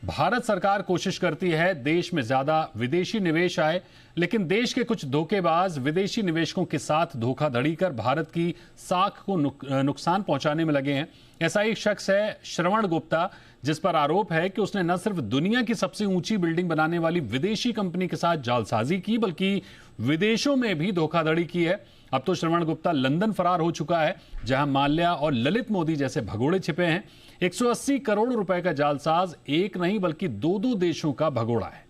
भारत सरकार कोशिश करती है देश में ज्यादा विदेशी निवेश आए, लेकिन देश के कुछ धोखेबाज विदेशी निवेशकों के साथ धोखाधड़ी कर भारत की साख को नुकसान पहुंचाने में लगे हैं। ऐसा एक शख्स है श्रवण गुप्ता, जिस पर आरोप है कि उसने न सिर्फ दुनिया की सबसे ऊंची बिल्डिंग बनाने वाली विदेशी कंपनी के साथ जालसाजी की, बल्कि विदेशों में भी धोखाधड़ी की है। अब तो श्रवण गुप्ता लंदन फरार हो चुका है, जहां माल्या और ललित मोदी जैसे भगोड़े छिपे हैं। 180 करोड़ रुपए का जालसाज एक नहीं बल्कि दो देशों का भगोड़ा है।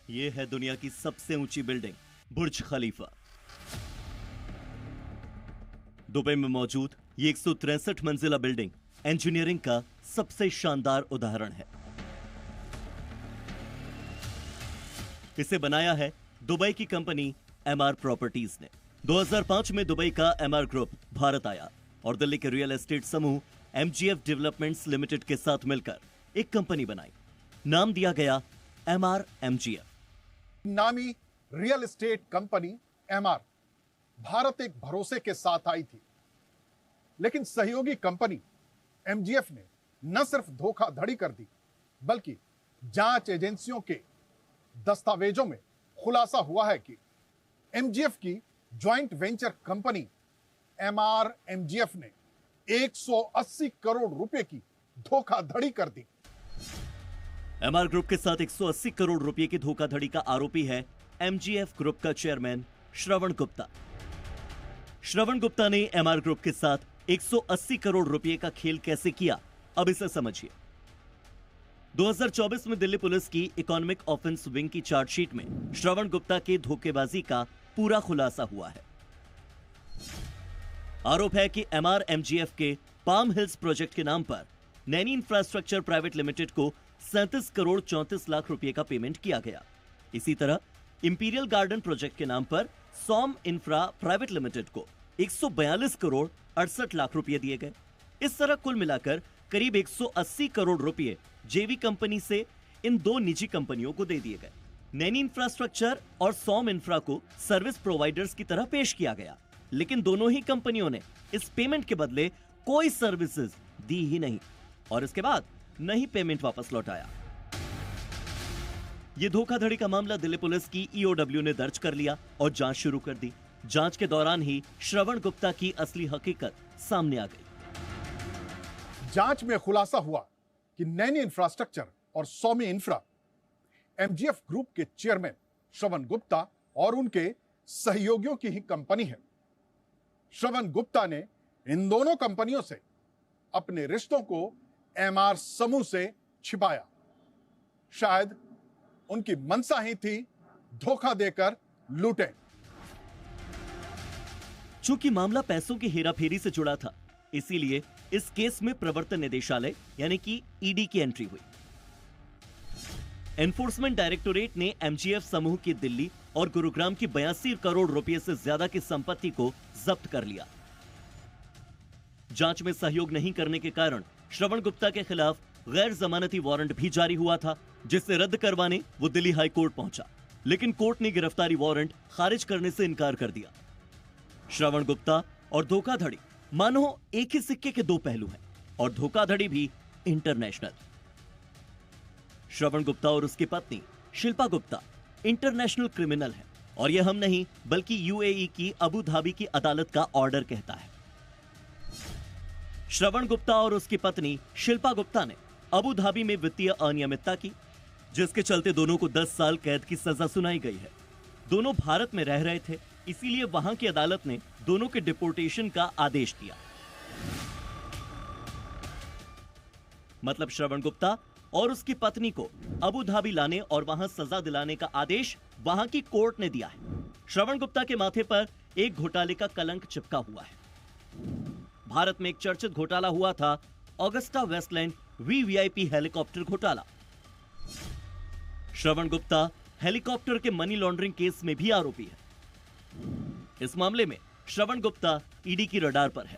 ये है दुनिया की सबसे ऊंची बिल्डिंग बुर्ज खलीफा। दुबई में मौजूद ये 163 मंजिला बिल्डिंग इंजीनियरिंग का सबसे शानदार उदाहरण है। इसे बनाया है दुबई की कंपनी एमआर प्रॉपर्टीज ने। 2005 में दुबई का एमआर ग्रुप भारत आया और दिल्ली के रियल एस्टेट समूह एमजीएफ डेवलपमेंट्स लिमिटेड के साथ मिलकर एक कंपनी बनाई। नाम दिया गया एमआर एमजीएफ। नामी real estate company MR Bharat एक भरोसे के साथ आई थी, लेकिन सहयोगी कंपनी एमजीएफ ने न सिर्फ धोखाधड़ी कर दी, बल्कि जांच एजेंसियों के दस्तावेजों में खुलासा हुआ है कि एमजीएफ की joint venture company MR MGF ने 180 करोड़ रुपए की धोखाधड़ी कर दी। एमआर ग्रुप के साथ 180 करोड़ रुपए की धोखाधड़ी का आरोपी है एमजीएफ ग्रुप का चेयरमैन श्रवण गुप्ता। श्रवण गुप्ता ने एमआर ग्रुप के साथ 180 करोड़ रुपए का खेल कैसे किया, अब इसे समझिए। 2024 में दिल्ली पुलिस की इकोनॉमिक ऑफेंस विंग की चार्जशीट में श्रवण गुप्ता के धोखेबाजी का पूरा खुलासा हुआ है। आरोप है कि एमआर एमजीएफ के पाम हिल्स प्रोजेक्ट के नाम पर नैनी इंफ्रास्ट्रक्चर प्राइवेट लिमिटेड को 37 करोड़ 34 लाख रुपए का पेमेंट किया गया। इसी तरह इंपीरियल गार्डन प्रोजेक्ट के नाम पर सॉम इंफ्रा प्राइवेट लिमिटेड को 142 करोड़ 68 लाख रुपए दिए गए। इस तरह कुल मिलाकर करीब 180 करोड़ रुपए जेवी कंपनी से इन दो निजी कंपनियों को दे दिए गए। नैनी इंफ्रास्ट्रक्चर और सॉम इंफ्रा को सर्विस प्रोवाइडर्स की तरह पेश किया गया, लेकिन दोनों ही कंपनियों ने इस पेमेंट के बदले कोई सर्विसेज दी ही नहीं और इसके बाद नहीं पेमेंट वापस लौटाया। यह धोखाधड़ी का मामला दिल्ली पुलिस की ईओडब्ल्यू ने दर्ज कर लिया और जांच शुरू कर दी। जांच के दौरान ही श्रवण गुप्ता की असली हकीकत सामने आ गई। जांच में खुलासा हुआ कि नैनी इंफ्रास्ट्रक्चर और सौमी इंफ्रा एमजीएफ ग्रुप के चेयरमैन श्रवण गुप्ता और उनके सहयोगियों की ही कंपनी है। श्रवण गुप्ता ने इन दोनों कंपनियों से अपने रिश्तों को एमआर समूह से छिपाया। शायद उनकी मंशा ही थी धोखा देकर लूटें। चूंकि मामला पैसों की हेराफेरी से जुड़ा था, इसीलिए इस केस में प्रवर्तन निदेशालय यानी कि ईडी की एंट्री हुई। एनफोर्समेंट डायरेक्टोरेट ने एमजीएफ समूह की दिल्ली और गुरुग्राम की 82 करोड़ रुपए से ज्यादा की संपत्ति को जब्त कर लिया। जांच में सहयोग नहीं करने के कारण श्रवण गुप्ता के खिलाफ गैर जमानती वारंट भी जारी हुआ था, जिसे रद्द करवाने वो दिल्ली हाई कोर्ट पहुंचा, लेकिन कोर्ट ने गिरफ्तारी वारंट खारिज करने से इनकार कर दिया। श्रवण गुप्ता और धोखाधड़ी मानो एक ही सिक्के के दो पहलू हैं और धोखाधड़ी भी इंटरनेशनल। श्रवण गुप्ता और उसकी पत्नी शिल्पा गुप्ता इंटरनेशनल क्रिमिनल है और यह हम नहीं बल्कि यूएई की अबू धाबी की अदालत का ऑर्डर कहता है। श्रवण गुप्ता और उसकी पत्नी शिल्पा गुप्ता ने अबू धाबी में वित्तीय अनियमितता की, जिसके चलते दोनों को 10 साल कैद की सजा सुनाई गई है। दोनों भारत में रह रहे थे, इसीलिए वहां की अदालत ने दोनों के डिपोर्टेशन का आदेश दिया। मतलब श्रवण गुप्ता और उसकी पत्नी को अबू धाबी लाने और वहां सजा दिलाने का आदेश वहां की कोर्ट ने दिया है। श्रवण गुप्ता के माथे पर एक घोटाले का कलंक चिपका हुआ है। भारत में एक चर्चित घोटाला हुआ था, ऑगस्टा वेस्टलैंड वीवीआईपी हेलीकॉप्टर घोटाला। श्रवण गुप्ता हेलीकॉप्टर के मनी लॉन्ड्रिंग केस में भी आरोपी है। इस मामले में श्रवण गुप्ता ईडी की रडार पर है।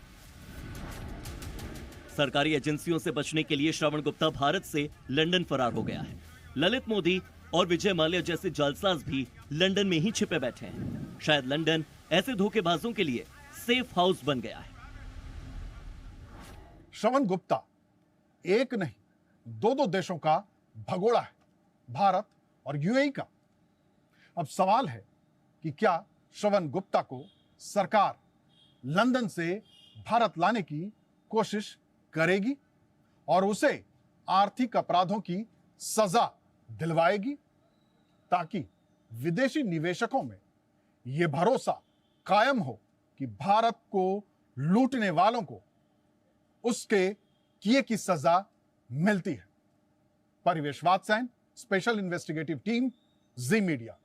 सरकारी एजेंसियों से बचने के लिए श्रवण गुप्ता भारत से लंदन फरार हो गया है। ललित मोदी और विजय माल्या जैसे जालसाज भी लंदन में ही छिपे बैठे हैं। शायद लंदन ऐसे धोखेबाजों के लिए सेफ हाउस बन गया है। श्रवण गुप्ता एक नहीं, दो देशों का भगोड़ा है, भारत और यूएई का। अब सवाल है कि क्या श्रवण गुप्ता को सरकार लंदन से भारत लाने की कोशिश करेगी और उसे आर्थिक अपराधों की सजा दिलवाएगी, ताकि विदेशी निवेशकों में यह भरोसा कायम हो कि भारत को लूटने वालों को उसके किए की सजा मिलती है। परिवेश वात्स्यायन, स्पेशल इन्वेस्टिगेटिव टीम, जी मीडिया।